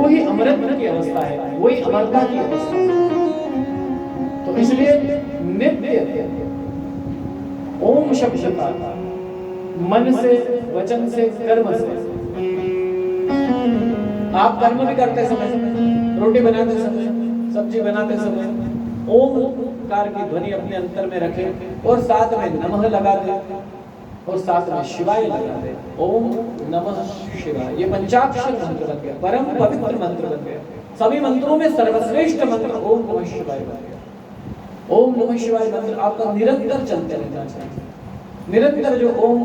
वो ही अमृत की अवस्था है, वही अमरता की अवस्था है। तो इसलिए नित्य ओम शब्द का मन से, वचन से, कर्म से, आप कर्म भी करते समय, रोटी बनाते समय, सब्जी बनाते समय ओमकार की ध्वनि अपने अंतर में रखें और साथ में नमः लगा दें और साथ में शिवाय लगा दें। ओम नमः शिवाय, ये पंचाक्षर मंत्र बन गया, परम पवित्र मंत्र बन गया। सभी मंत्रों में सर्वश्रेष्ठ मंत्र ओम नमः शिवाय बन गया। ओम नमः शिवाय मंत्र आपका निरंतर चलते रहना चाहिए। निरंतर जो ओम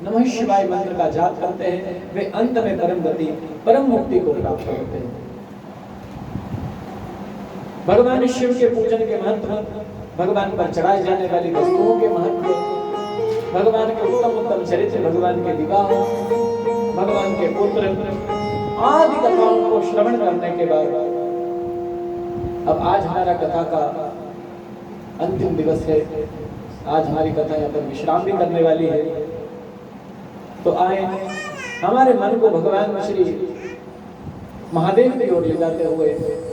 नमः शिवाय मंत्र का जाप करते हैं वे अंत में परम गति, परम मुक्ति को प्राप्त होते हैं। भगवान शिव के पूजन के महत्व, भगवान पर चढ़ाई जाने वाली वस्तुओं के महत्व, भगवान के उत्तम उत्तम चरित्र, भगवान के विवाह, भगवान के पुत्र आदि कथाओं को श्रवण करने के बाद अब आज हमारा कथा का अंतिम दिवस है। आज हमारी कथा यहाँ पर विश्राम भी करने वाली है। तो आए हमारे मन को भगवान श्री महादेव की ओर ले जाते हुए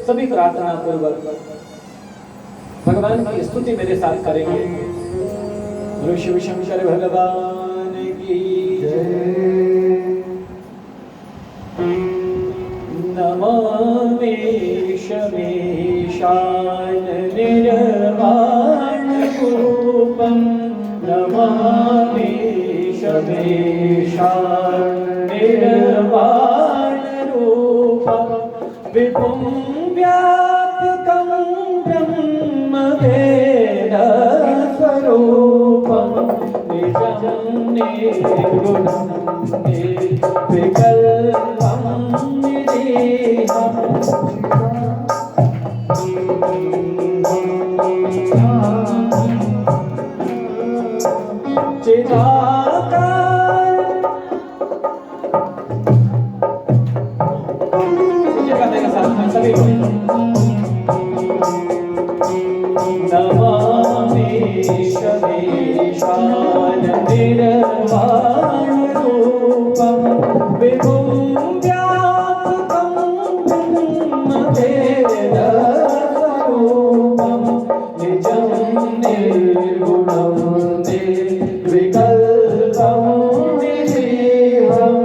सभी प्रार्थना पूर्वक भगवान की स्तुति मेरे साथ करेंगे। बोलो शिव शंकर भगवान की जय। नमामि शमीशान निर्वाण रूपम, नमामि शमीशान निर्वाण रूपम, विपुं व्यापकं ब्रह्म वेद स्वरूपं, निजं निर्गुणं निर्विकल्पं निरीहम्। नमामि शमीशान निर्वाण रूपं, विभुं व्यापकं ब्रह्म वेद स्वरूपं, निजं निर्गुणं निर्विकल्पं निरीहं।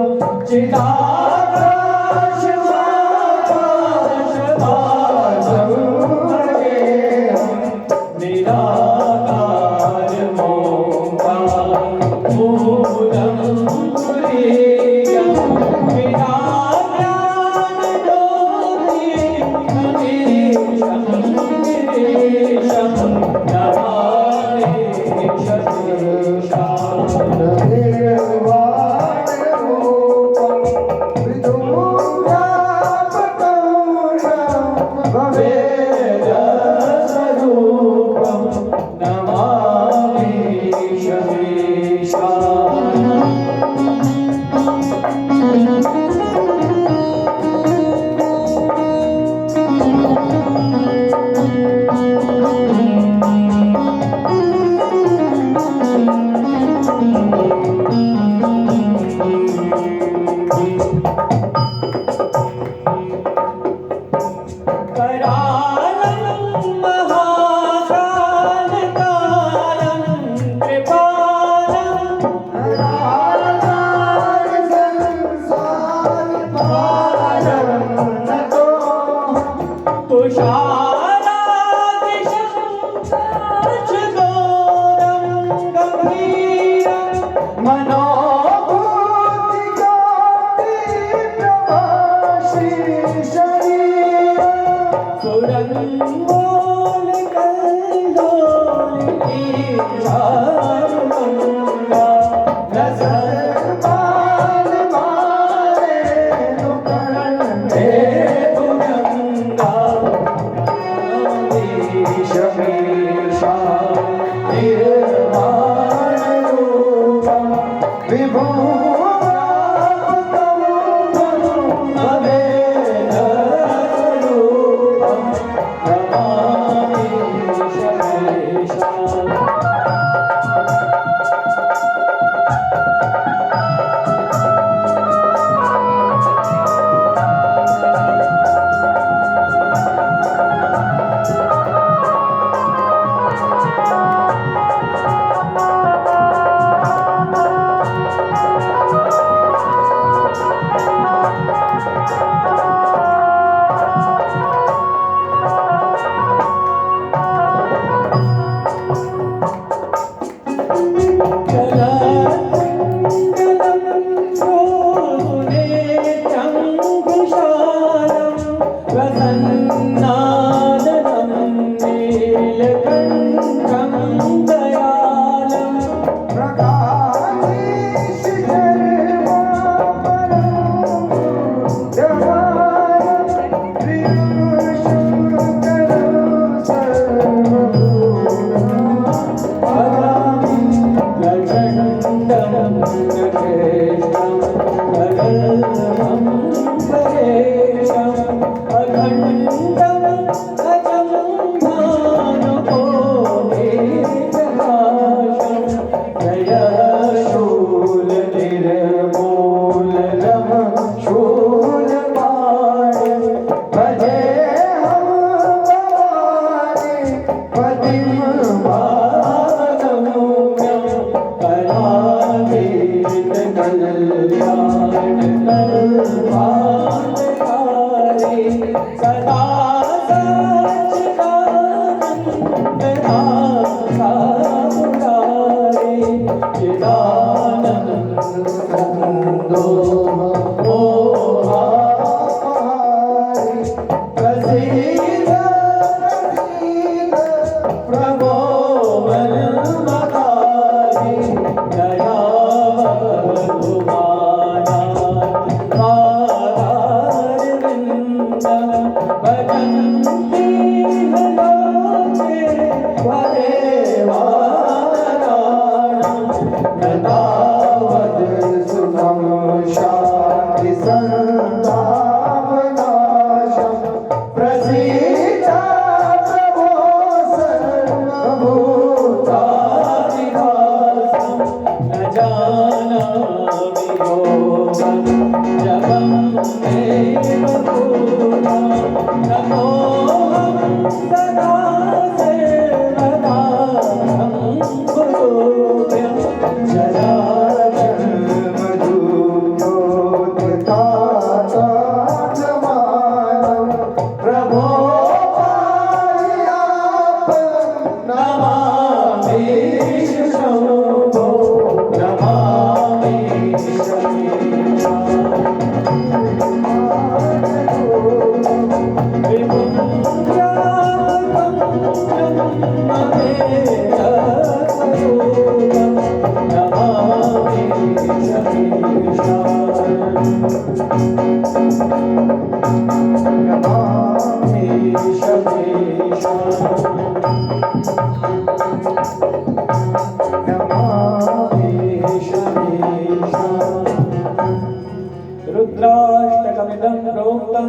रुद्राष्टकमिदं प्रोक्तं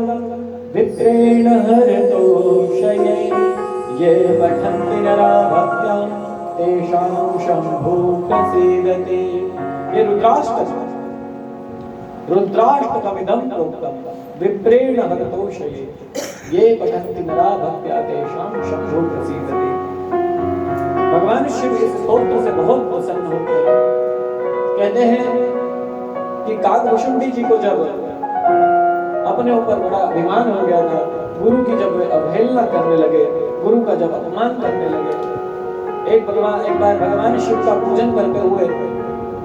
विप्रेण हरतोषये ये पठन्ति नरा भक्त्या तेषां शम्भो प्रसीदति। ये रुद्राष्टकमिदं प्रोक्तं विप्रेण हरतोषये ये पठन्ति नरा भक्त्या तेषां शम्भो प्रसीदति। भगवान शिव इस स्तोत्र से बहुत प्रसन्न होते हैं। कहते हैं कि काकभूषुंडी जी को जब अपने ऊपर बड़ा अभिमान हो गया था, गुरु की जब अवहेलना करने लगे, गुरु का जब अपमान करने लगे, एक बार भगवान शिव का पूजन करते हुए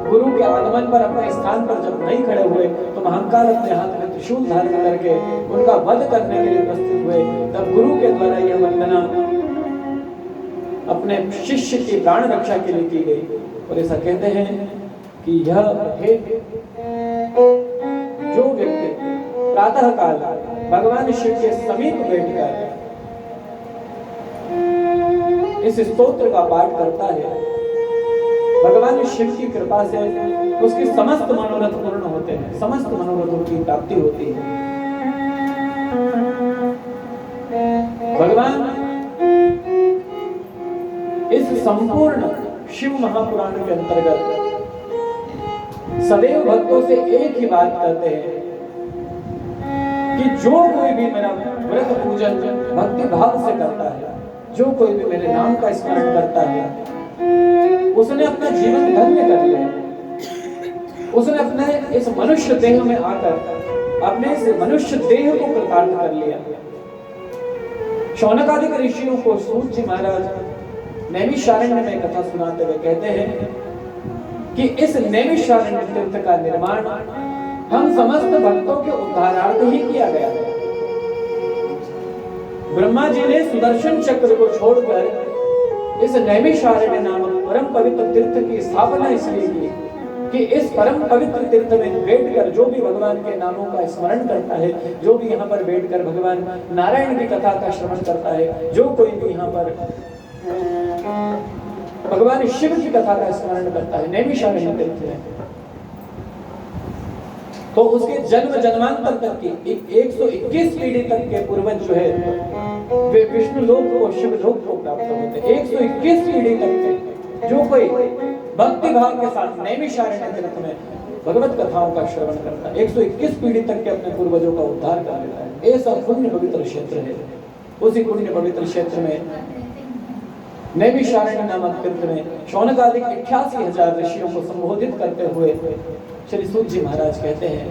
गुरु के आगमन पर अपने स्थान पर जब नहीं खड़े हुए तो महाकाल अपने हाथ में त्रिशूल धारण करके उनका वध करने के लिए प्रस्तुत हुए। तब गुरु के द्वारा यह वंदना अपने शिष्य की प्राण रक्षा के लिए की गई। और ऐसा कहते हैं कि यह जो व्यक्ति प्रातः काल भगवान शिव के समीप बैठकर इस स्तोत्र का पाठ करता है, भगवान शिव की कृपा से उसके समस्त मनोरथ पूर्ण होते हैं, समस्त मनोरथों की प्राप्ति होती है। भगवान इस संपूर्ण शिव महापुराण के अंतर्गत सदैव भक्तों से एक ही बात करते हैं कि जो कोई भी मेरा व्रत पूजन भक्ति भाव से करता है, जो कोई भी मेरे नाम का स्मरण करता है, उसने अपना जीवन धन्य कर लिया। उसने अपने इस मनुष्य देह में आकर अपने इस मनुष्य देह को कृतार्थ कर लिया। शौनकादिक ऋषियों को सूत जी महाराज नैमिषारण्य में कथा सुनाते हुए कहते हैं कि इस नैमिषारण्य तीर्थ का निर्माण हम समस्त भक्तों के उद्धारार्थ ही किया गया है। ब्रह्मा जी ने सुदर्शन चक्र को छोड़कर इस नैमिषारण्य नामक परम पवित्र तीर्थ की स्थापना इसलिए की कि इस परम पवित्र तीर्थ में बैठकर जो भी भगवान के नामों का स्मरण करता है, जो भी यहाँ पर बैठकर भगवान नारायण की कथा का श्रवण करता है, जो कोई भी यहाँ पर भगवान शिव की कथा का स्मरण करता है नैमिषारण्य तीर्थ में, तो उसके जन्म जन्मांतर तक की 121 पीढ़ी तक के पूर्वज जो है वे विष्णु लोक को शिव लोक को प्राप्त होते हैं। 121 पीढ़ी तक के जो कोई भक्ति भाव के साथ नैमिषारण्य तीर्थ में भगवत कथाओं का श्रवण करता है, 121 पीढ़ी तक के अपने पूर्वजों का उद्धार कर लेता है। ऐसा पुण्य पवित्र क्षेत्र है। उसी पुण्य पवित्र क्षेत्र में नैमिषारण्य नामक तीर्थ में शौनकादिक 88,000 ऋषियों को संबोधित करते हुए श्री सूत जी महाराज कहते हैं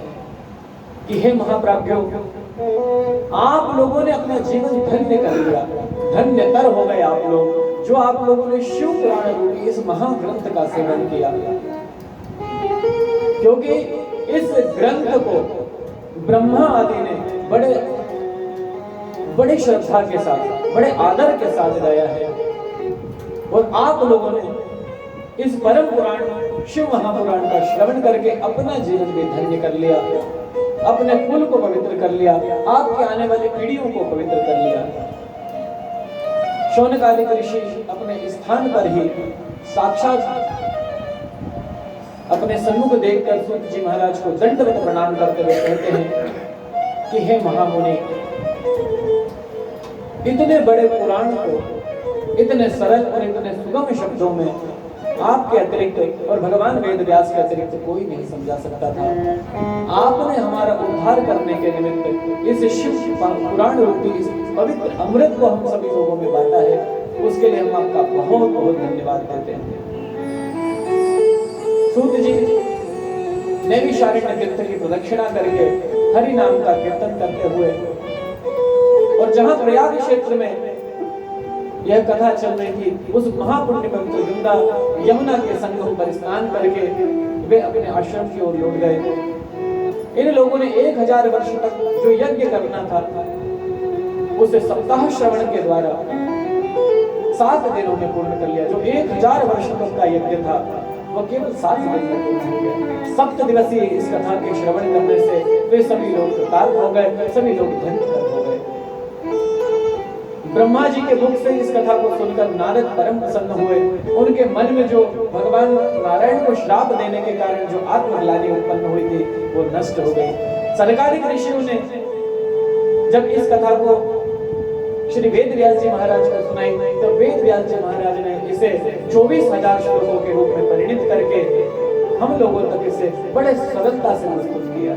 कि हे महाप्राज्ञों, आप लोगों ने अपना जीवन धन्य कर लिया, धन्यतर हो गए आप लोग जो आप लोगों ने शिव पुराण रूपी इस महाग्रंथ का सेवन किया। क्योंकि इस ग्रंथ को ब्रह्मा आदि ने बड़े श्रद्धा के साथ, बड़े आदर के साथ गाया है, और आप लोगों ने इस परम पुराण शिव महापुराण का श्रवण करके अपना जीवन भी धन्य कर लिया, अपने कुल को पवित्र कर लिया, आपके आने वाली पीढ़ियों को पवित्र कर लिया। शौनकादिक ऋषि अपने स्थान पर ही साक्षात अपने सन्मुख देखकर सूत जी महाराज को दंडवत प्रणाम करते हुए कहते हैं कि हे महामुनि, इतने बड़े पुराण को इतने सरल और इतने सुगम शब्दों में आपके अतिरिक्त और भगवान वेद व्यास के अतिरिक्त कोई नहीं समझा सकता था। आपने हमारा उद्धार करने के निमित्त इस शिव पुराण रूपी इस पवित्र अमृत को हम सभी लोगों में बांटा है, उसके लिए हम आपका बहुत बहुत धन्यवाद देते हैं। सूत जी नैमिषारण्य तीर्थ की प्रदक्षिणा करके हरि नाम का कीर्तन करते हुए, और जहां प्रयाग क्षेत्र में यह कथा चल रही थी, उस महापुण्य पवित्र गंगा यमुना के संगम पर स्नान करके वे अपने आश्रम की ओर लौट गए। इन लोगों ने 1000 वर्ष तक जो यज्ञ करना था उसे सप्ताह श्रवण के द्वारा 7 दिनों में पूर्ण कर लिया। जो 1000 वर्ष तक का यज्ञ था वो केवल 7 दिन में पूर्ण हो गया। 7 दिवसीय इस कथा के श्रवण करने से वे सभी लोग कृतार्थ हो गए, सभी लोग धन्य हो गए। ब्रह्मा जी के मुख से इस कथा को सुनकर नारद परम प्रसन्न हुए। उनके मन में जो भगवान नारायण को श्राप देने के कारण जो आत्मग्लानि उत्पन्न हुई थी वो नष्ट हो गई। सरकारी ऋषियों ने जब इस कथा को श्री वेद व्यास जी महाराज को सुनाई तो वेद व्यास जी महाराज ने इसे 24,000 श्लोकों के रूप में परिणित करके हम लोगों तक इसे बड़े सरलता से प्रस्तुत किया।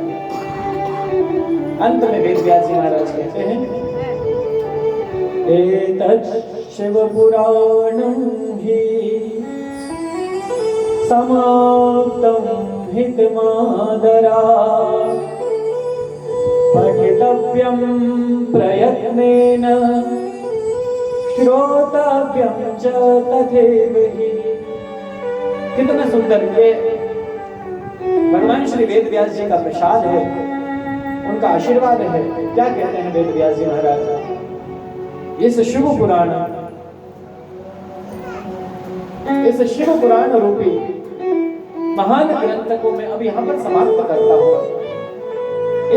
अंत में वेद व्यास जी महाराज कहते हैं, एतत् शिवपुराणं हि समाप्तं हितमादरात् पठितव्यं प्रयत्नेन श्रोतव्यं च तथैव हि। कितना सुंदर ये भगवान श्री वेद व्यास जी का प्रसाद है, उनका आशीर्वाद है। क्या कहते हैं वेद व्यास जी महाराज, इस शिव पुराण रूपी महान ग्रंथ को मैं अब यहाँ पर समाप्त करता हूँ।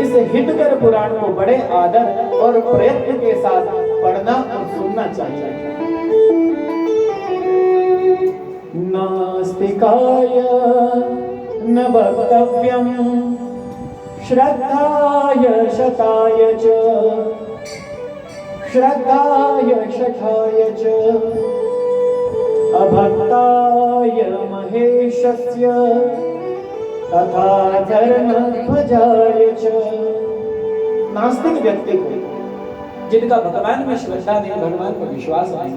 इस हितकर पुराण को बड़े आदर और प्रयत्न के साथ पढ़ना और सुनना चाहिए। नास्तिकाय न वक्तव्यं श्रद्धाय शताय च, श्रद्धाय शठाय च अभक्ताय महेशस्य तथा धर्मध्वजाय च। नास्तिक व्यक्ति को, जिनका भगवान में श्रद्धा नहीं, भगवान पर विश्वास नहीं,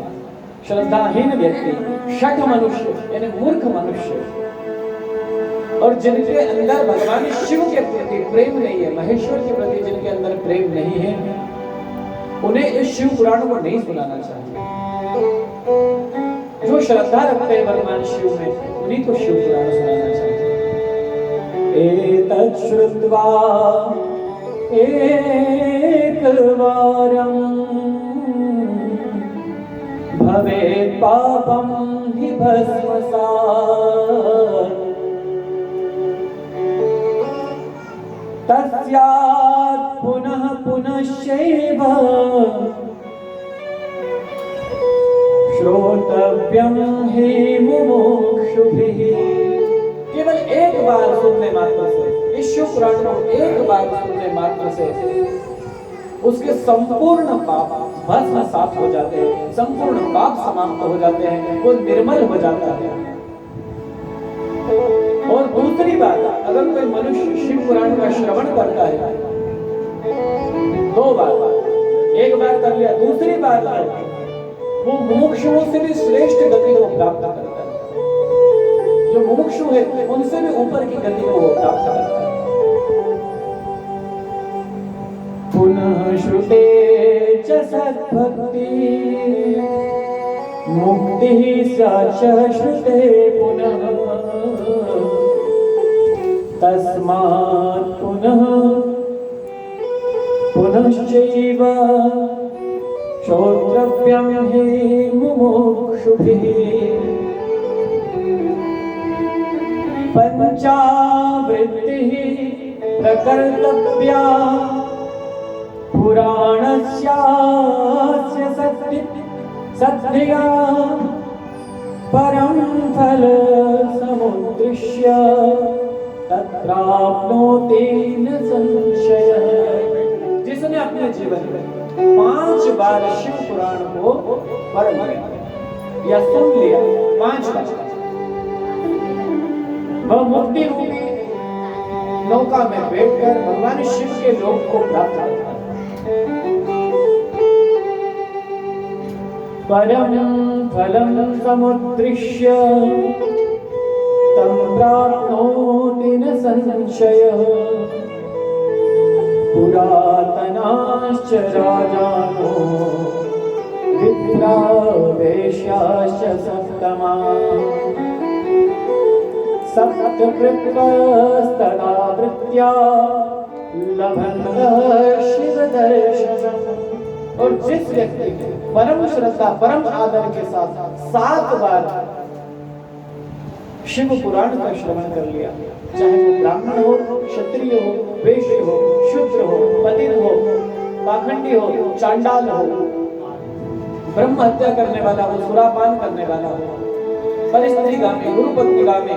श्रद्धाहीन व्यक्ति, शठ मनुष्य यानी मूर्ख मनुष्य, और जिनके अंदर भगवान शिव के प्रति प्रेम नहीं है, महेश्वर के प्रति जिनके अंदर प्रेम नहीं है, उन्हें इस शिव पुराण को नहीं सुनाना चाहिए। जो श्रद्धा रखते हैं भगवान शिव में, उन्हीं को शिव पुराण सुनाना चाहिए। एतत् श्रुत्वा एकवारं भवेत् पापं हि भस्मसात्, तस्यात् पुनः पुनश्चैव श्रोतव्यं हि मुमुक्षुभिः। केवल एक बार सुनने मात्र से, इस शिव पुराण को एक बार सुनने मात्र से उसके संपूर्ण पाप भस्मसात हो जाते हैं, संपूर्ण पाप समाप्त हो जाते हैं, वो निर्मल हो जाता है। और दूसरी बात, अगर कोई मनुष्य शिव पुराण का श्रवण करता है 2 बार, एक बार कर लिया, दूसरी बार वो मुमुक्षुओं से भी श्रेष्ठ गति को प्राप्त करता है। जो मुमुक्षु है उनसे भी ऊपर की गति को वो प्राप्त करता है। पुनः श्रुते च सद्भक्ति मुक्तिः सा च श्रुते पुनः, तस्मात् पुनः पुनश्चैव श्रोतव्यं हि मुमुक्षुभिः। पंचावृत्तिः प्रकर्तव्या पुराणस्यास्य सद्धिया परं फल समुद्रम्। समुद्दिश्य तत्राप्नोति न संशयः। जिसने अपने जीवन में 5 बार शिव पुराण को पढ़ लिया या सुन लिया 5 बार, वह मुक्ति रूपी नौका में बैठकर भगवान शिव के लोक को प्राप्त करता है। परम फलम समुद्दिश्य तं प्राप्नोति न संशयः। पुरातनाश्च राजानो विप्रा वैश्याश्च सप्तमाः सप्तकृत्वस्तदा वृत्त्या लभन्तः शिवदर्शनम्। और जिस व्यक्ति ने परम श्रद्धा परम आदर के साथ 7 बार शिव पुराण का श्रवण कर लिया, चाहे वो ब्राह्मण हो, क्षत्रिय हो, वैश्य हो, शूद्र हो, पतित हो, पाखंडी हो, चांडाल हो, ब्रह्म हत्या करने वाला हो, सुरापान करने वाला हो, परिस्त्रीगामी, गुरुपत्नीगामी,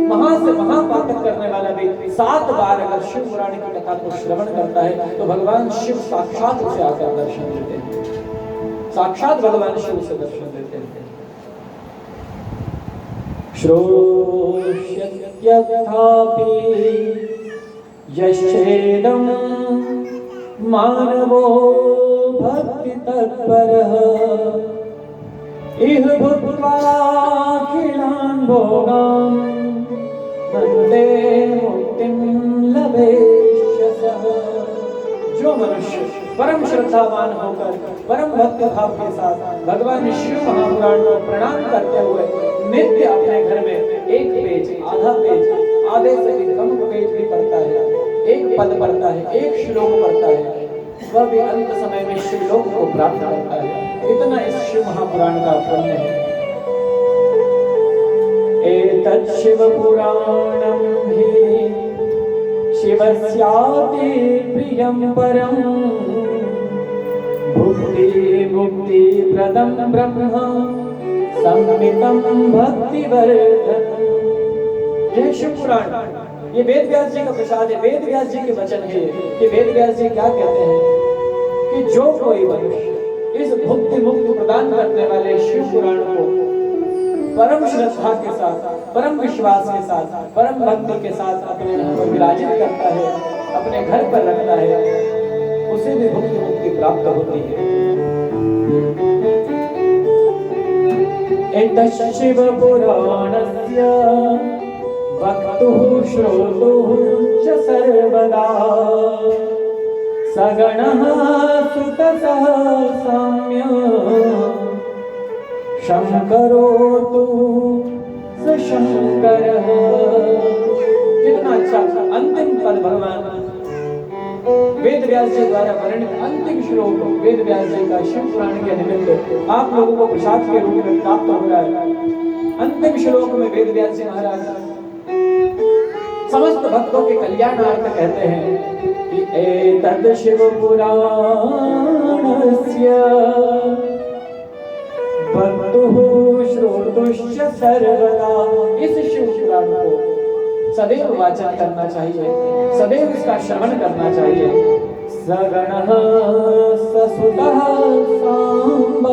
महा से महापातक करने वाला भी 7 बार अगर शिव पुराण की कथा को श्रवण करता है तो भगवान शिव साक्षात उसे आकर दर्शन देते हैं, साक्षात भगवान शिव उसे दर्शन देते हैं। श्रोष्यत्यथापि यश्चेदं मानवो भक्ति तत्परः इह भुक्त्वा अखिलान् भोगान् वन्दे मुक्तिं लभेष्यसः। जो मनुष्य परम श्रद्धावान होकर परम भक्ति भाव के साथ भगवान शिव महापुराण को प्रणाम करते हुए नित्य अपने घर में 1 पेज, आधा पेज, आधे से भी कम पेज भी पढ़ता है, 1 पद पढ़ता है, 1 श्लोक पढ़ता है, वह भी अंत समय में शिवलोक को प्राप्त करता है। इतना इस शिव महापुराण का पुण्य है। एतत् शिव पुराणं हि शिवस्याति प्रियं परं भुक्ति मुक्ति प्रदं ब्रह्म संमितं भक्तिवर्धनम्। यह शिव पुराण, ये वेद व्यास जी का प्रसाद है, वेद व्यास जी के वचन है। कि वेद व्यास जी क्या कहते हैं कि जो कोई मनुष्य इस भुक्ति मुक्ति प्रदान करने वाले शिव पुराण को परम श्रद्धा के साथ, परम विश्वास के साथ, परम भक्ति के साथ अपने घर पर विराजित करता है, अपने घर पर रखता है, उसे भी भुक्ति मुक्ति प्राप्त होती है। एतत् शिव पुराणस्य वक्तुः श्रोतुः च सर्वदा सगणः सुतसः साम्य शंकरोतु सशंकरः। कितना अच्छा अंतिम पद भगवान वेद व्यास जी द्वारा वर्णित अंतिम श्लोक वेद व्यास जी का शिव पुराण के निमित्त आप लोगों को प्रसाद के रूप में प्राप्त हो रहा है। अंतिम श्लोक में वेद व्यास जी महाराज समस्त भक्तों के कल्याणार्थ कहते हैं कि एतद् शिव पुराणस्य वक्तुः श्रोतुश्च सर्वदा। इस शिव पुराण को सदैव वाचन करना चाहिए, सदैव इसका श्रवण करना चाहिए। सगणः ससुतः सांब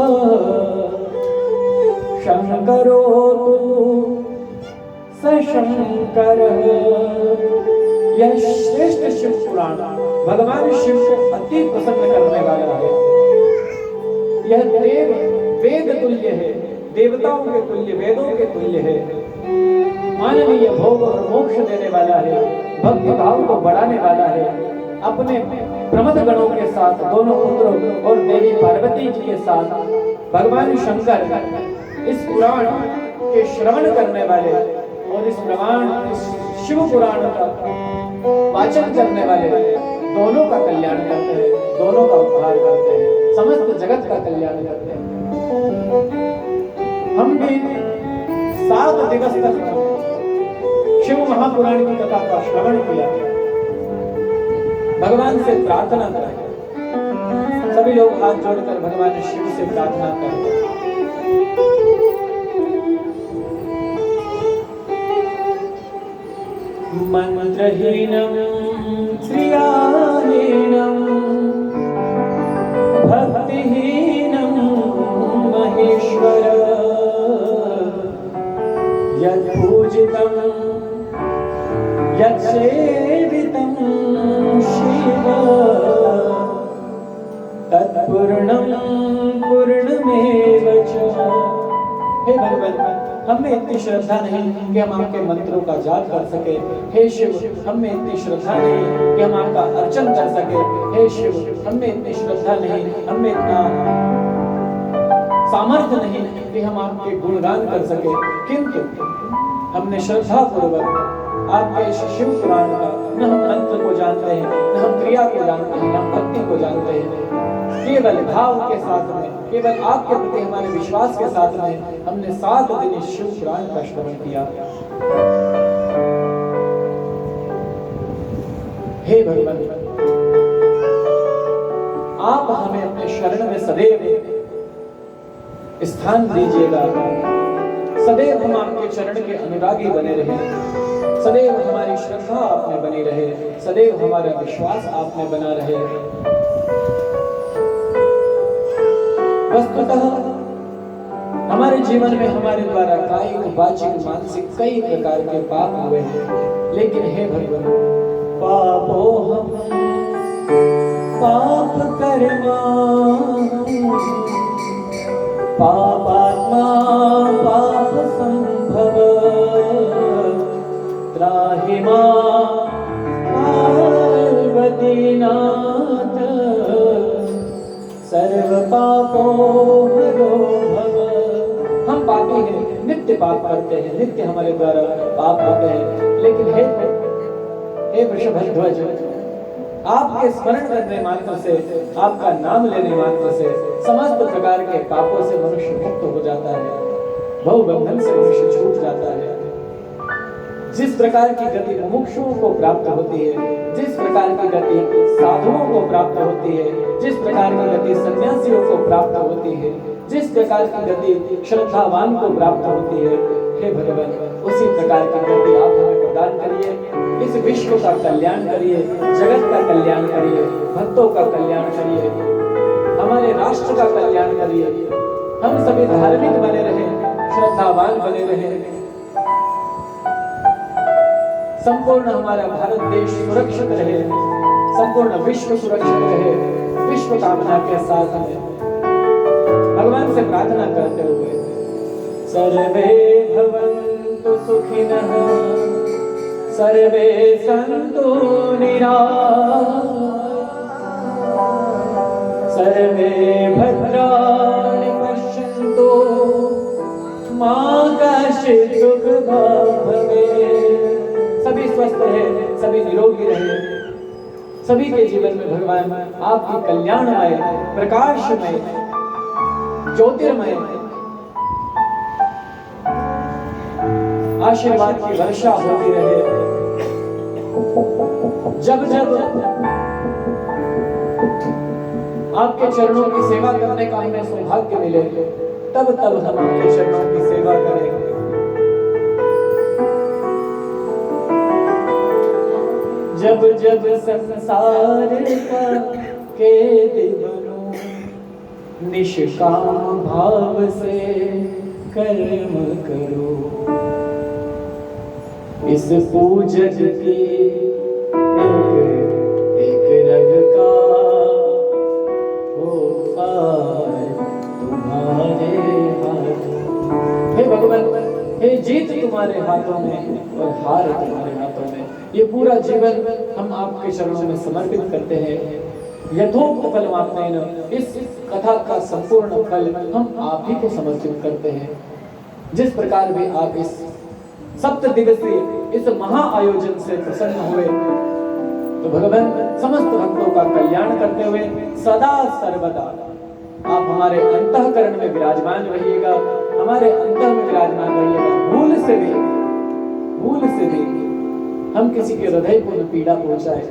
शंकरोतु सशंकरः। यह श्रेष्ठ शिव पुराण भगवान शिव को अति प्रसन्न करने वाला है। यह देव वेद तुल्य है, देवताओं के तुल्य, वेदों के तुल्य है। माननीय भोग और मोक्ष देने वाला है, भक्ति भाव को बढ़ाने वाला है। अपने प्रमथ गणों के साथ दोनों पुत्रों और देवी पार्वती जी के साथ भगवान शंकर इस पुराण के श्रवण करने वाले और इस शिव पुराण का वाचन करने वाले दोनों का कल्याण करते हैं, दोनों का उद्धार करते हैं, समस्त जगत का कल्याण करते हैं। हम भी 7 दिवस तक शिव महापुराण की कथा का श्रवण किया। भगवान से प्रार्थना करें, सभी लोग हाथ जोड़कर भगवान शिव से प्रार्थना करें। मंत्रहीनं क्रियाहीनं भक्तिहीनं महेश्वर यत्पूजितं यत्सेवितं शिव तत्पूर्णं पूर्णमेव च। हे भगवान, हम में इतनी श्रद्धा नहीं कि हम आपके मंत्रों का जाप कर सके। हे शिव, हम में इतनी श्रद्धा नहीं कि हम आपका अर्चन कर सके। हे शिव, हम में इतनी श्रद्धा नहीं, हम में इतना सामर्थ्य नहीं कि हम आपके गुणगान कर सके। किंतु हमने श्रद्धा पूर्वक आपके इस शिव पुराण का न हम मंत्र को जानते हैं, न हम क्रिया को जानते हैं, न हम भक्ति को जानते हैं। केवल भाव के साथ में, केवल आपके प्रति हमारे विश्वास के साथ में हमने 7 दिन इस शिव पुराण का श्रवण किया। हे भगवान, आप हमें अपने शरण में सदैव स्थान दीजिएगा। सदैव हम आपके चरण के अनुरागी बने रहे, सदैव हमारी श्रद्धा आप में बनी रहे, सदैव हमारा विश्वास आप में बना रहे। वस्तुतः हमारे जीवन में हमारे द्वारा कायिक, वाचिक, मानसिक कई प्रकार के पाप हुए हैं, लेकिन हे भगवान, पापो हम पाप कर्मा पापात्मा पाप संभव त्राहि मां पार्वती नाथ सर्व पापो हरो भव। हम पापी हैं, नित्य पाप करते हैं, नित्य हमारे द्वारा पाप होते हैं, लेकिन हे वृषभध्वज, आपके स्मरण करने मात्र से, आपका नाम लेने मात्र से समस्त प्रकार के पापों से मनुष्य मुक्त हो जाता है, भव बंधन से मनुष्य छूट जाता है। जिस प्रकार की गति मुमुक्षुओं को प्राप्त होती है, जिस प्रकार की गति साधुओं को प्राप्त होती है, जिस प्रकार की गति सन्यासियों को प्राप्त होती है, जिस प्रकार की गति श्रद्धावान को प्राप्त होती है, हे भगवान, उसी प्रकार की गति आप हमें प्रदान करिए। इस विश्व का कल्याण करिए, जगत का कल्याण करिए, भक्तों का कल्याण करिए, हमारे राष्ट्र का कल्याण करिए। हम सभी धार्मिक बने रहे, श्रद्धावान बने रहे, संपूर्ण हमारा भारत देश सुरक्षित रहे, संपूर्ण विश्व सुरक्षित रहे। विश्व कामना के साथ में भगवान से प्रार्थना करते हुए, सर्वे भवन्तु सुखिनः सर्वे सन्तु निरामयाः सर्वे भद्राणि पश्यन्तु मा कश्चित् दुःखभाग् भवेत्। सभी स्वस्थ रहे, सभी निरोगी रहे, सभी के जीवन में भगवान आपकी कल्याणमय, प्रकाशमय, ज्योतिर्मय आशीर्वाद की वर्षा होती रहे। जब जब आपके चरणों की सेवा करने का हमें सौभाग्य मिले, तब तब हम आपके चरणों की सेवा करें। जब जब संसार का कैदी बनो, निष्काम भाव से कर्म करो, इस पूजन की एक रग का हो पार तुम्हारे हाथ। हे भगवान, हे जीत तुम्हारे हाथों में और हार तुम्हारे हाथों में। ये पूरा जीवन हम आपके चरणों में समर्पित करते हैं। यथोक्त फल मापनेन, इस कथा का संपूर्ण फल हम आप ही को समर्पित करते हैं। जिस प्रकार भी आप इस 7 दिवसीय इस महा आयोजन से प्रसन्न हुए, तो भगवान समस्त भक्तों का कल्याण करते हुए सदा सर्वदा आप हमारे अंतःकरण में विराजमान रहिएगा, हमारे अंतर में विराजमान रहिएगा। भूल से भी हम किसी के हृदय को न पीड़ा पहुंचाए,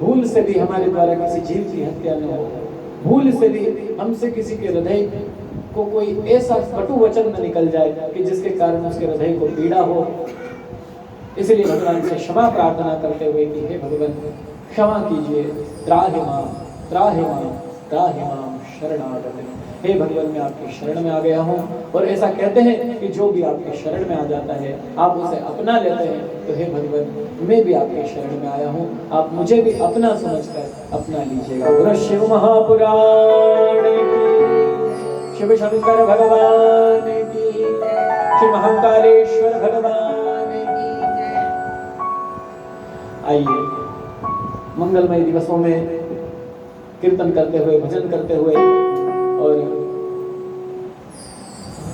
भूल से भी हमारे द्वारा किसी जीव की हत्या न हो, भूल से भी हमसे किसी के हृदय को कोई ऐसा कटु वचन न निकल जाए कि जिसके कारण उसके हृदय को पीड़ा हो। इसलिए भगवान से क्षमा प्रार्थना करते हुए कि हे भगवान क्षमा कीजिए, त्राहि मां त्राहि मां त्राहि मां शरणागतम्। हे भगवान मैं आपकी शरण में आ गया हूँ। और ऐसा कहते हैं कि जो भी आपकी शरण में आ जाता है आप उसे अपना लेते हैं। तो हे भगवान मैं भी आपकी शरण में आया हूँ, आप मुझे भी अपना समझकर अपना लीजिएगा। बोलो शिव महापुराण की, शिव शंकर भगवान की, श्री महाकालेश्वर भगवान की जय। आइए मंगलमय दिवसों में कीर्तन करते हुए, भजन करते हुए और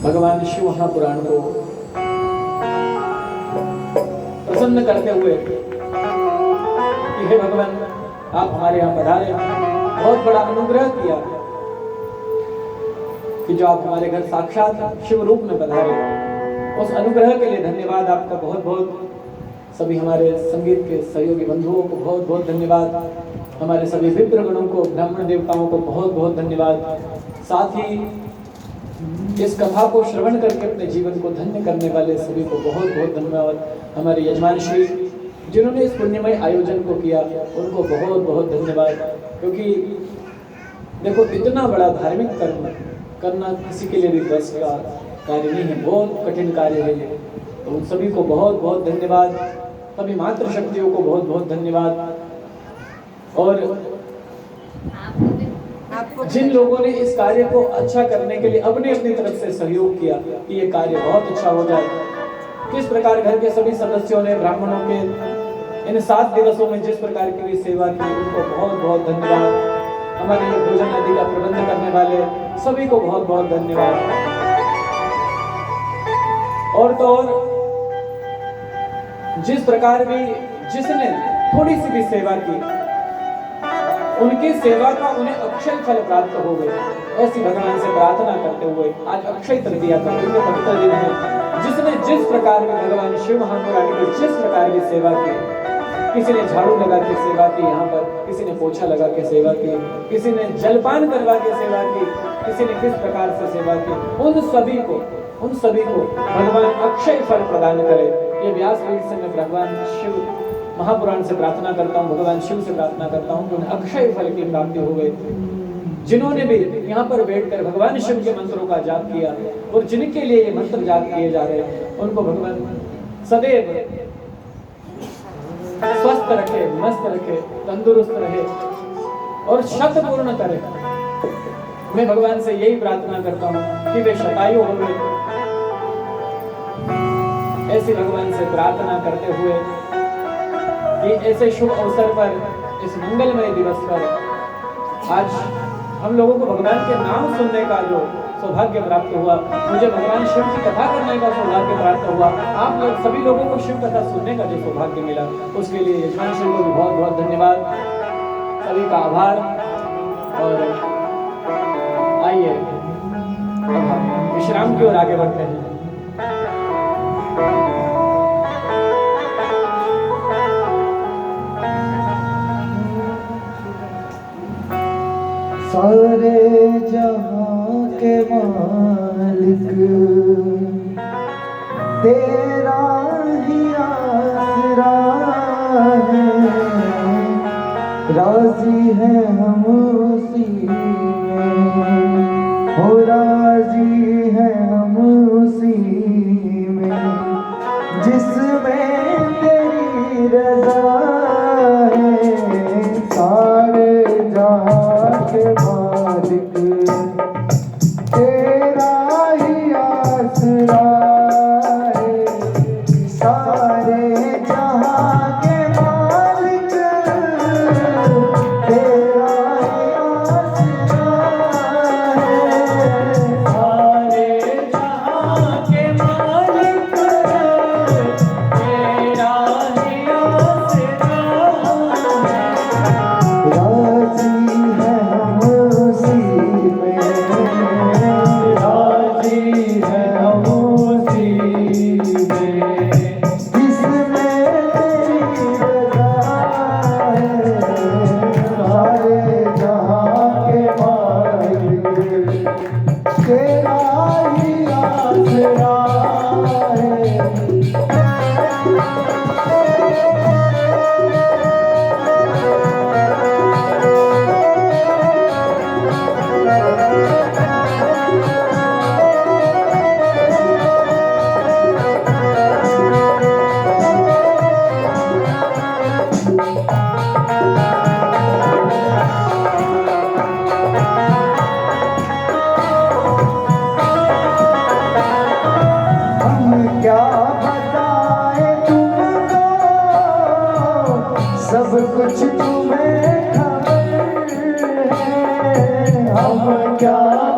भगवान शिव महापुराण को प्रसन्न करते हुए कि हे भगवान आप हमारे यहाँ पधारे, बहुत बड़ा अनुग्रह किया कि जो आप हमारे घर साक्षात शिव रूप में पधारे। उस अनुग्रह के लिए धन्यवाद आपका बहुत बहुत। सभी हमारे संगीत के सहयोगी बंधुओं को बहुत बहुत धन्यवाद। हमारे सभी विप्र गणों को, ब्राह्मण देवताओं को बहुत बहुत धन्यवाद। साथ ही इस कथा को श्रवण करके अपने जीवन को धन्य करने वाले सभी को बहुत बहुत धन्यवाद। हमारे यजमान श्री जिन्होंने इस पुण्यमय आयोजन को किया उनको बहुत बहुत धन्यवाद। क्योंकि देखो इतना बड़ा धार्मिक कर्म करना किसी के लिए भी बस का कार्य नहीं है, बहुत कठिन कार्य है ये। तो उन सभी को बहुत बहुत धन्यवाद। सभी मातृशक्तियों को बहुत बहुत धन्यवाद। और जिन लोगों ने इस कार्य को अच्छा करने के लिए अपनी अपनी तरफ से सहयोग किया कि ये कार्य बहुत अच्छा हो जाए, किस प्रकार घर के सभी सदस्यों ने ब्राह्मणों के इन 7 दिवसों में जिस प्रकार की भी सेवा की उनको बहुत बहुत धन्यवाद। हमारे लिए भोजन आदि का प्रबंध करने वाले सभी को बहुत बहुत धन्यवाद। और तो और जिस प्रकार भी जिसने थोड़ी सी भी सेवा की उनकी सेवा का उन्हें अक्षय फल प्राप्त हो गए, ऐसी भगवान से प्रार्थना करते हुए आज अक्षय तृतीया का पवित्र दिन है। जिसने जिस प्रकार की भगवान शिव महापुराण की जिस प्रकार की सेवा की, किसी ने झाड़ू लगा के सेवा की, यहाँ पर किसी ने पोछा लगा के सेवा की, किसी ने जलपान करवा के सेवा की, किसी ने किस प्रकार से सेवा की, उन सभी को भगवान अक्षय फल प्रदान करे। ये व्यासपीठ से मैं भगवान शिव महापुराण से प्रार्थना करता हूँ, भगवान शिव से प्रार्थना करता हूँ कि उन्हें अक्षय फल की प्राप्ति हो गई। जिन्होंने भी यहाँ पर बैठकर भगवान शिव के मंत्रों का जाप किया और जिनके लिए ये मंत्र जाप किए जा रहे हैं उनको भगवान सदैव स्वस्थ रखे, मस्त रखे, तंदुरुस्त रहे और शत पूर्ण करे। मैं भगवान से यही प्रार्थना करता हूँ कि वे शतायु हो गए। ऐसी भगवान से प्रार्थना करते हुए कि ऐसे शुभ अवसर पर, इस मंगलमय दिवस पर आज हम लोगों को भगवान के नाम सुनने का जो सौभाग्य प्राप्त हुआ, मुझे भगवान शिव की कथा करने का सौभाग्य प्राप्त हुआ, आप लोग सभी लोगों को शिव कथा सुनने का जो सौभाग्य मिला, उसके लिए यजमान शिव को भी बहुत बहुत धन्यवाद, सभी का आभार। और आइए अब हम विश्राम की ओर आगे बढ़ते हैं। सारे जहां के मालिक तेरा ही आसरा है, राजी है हम उसी में, हो राजी है हम उसी में, जिसमें तेरी रजा है। सारे जहां के मालिक तेरा ही आसरा है, सारे जहां के मालिक तेरा ही आसरा है, सारे जहां के मालिक तेरा ही आसरा है, राजी है हम तुम्हें खबर है हम क्या